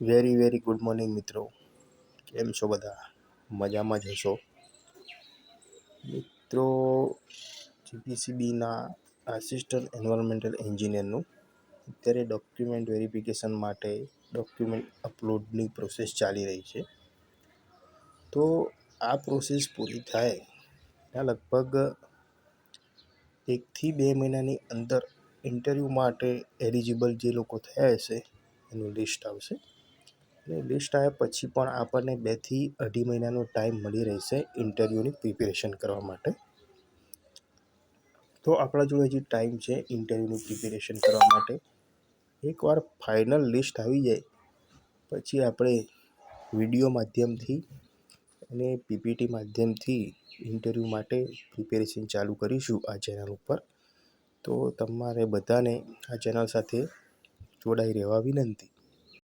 Very very good morning મિત્રો. કેમ છો બધા? મજામાં જ હશો મિત્રો. જીપીસીબીના આસિસ્ટન્ટ એન્વાયરમેન્ટલ એન્જિનિયરનું અત્યારે ડોક્યુમેન્ટ વેરિફિકેશન માટે ડોક્યુમેન્ટ અપલોડની પ્રોસેસ ચાલી રહી છે. તો આ પ્રોસેસ પૂરી થાય ત્યાં લગભગ 1 થી 2 મહિનાની અંદર ઇન્ટરવ્યૂ માટે એલિજિબલ જે લોકો થયા હશે એનું લિસ્ટ આવશે. અને લિસ્ટ આવ્યા પછી પણ આપણને 2 થી 2.5 મહિનાનો ટાઈમ મળી રહેશે ઇન્ટરવ્યૂની પ્રિપેરેશન કરવા માટે. તો આપણા જોડે હજી ટાઈમ છે ઇન્ટરવ્યૂની પ્રિપેરેશન કરવા માટે. એકવાર ફાઇનલ લિસ્ટ આવી જાય પછી આપણે વિડીયો માધ્યમથી અને પીપીટી માધ્યમથી ઇન્ટરવ્યૂ માટે પ્રિપેરેશન ચાલુ કરીશું આ ચેનલ ઉપર. તો તમારે બધાને આ ચેનલ સાથે જોડાઈ રહેવા વિનંતી.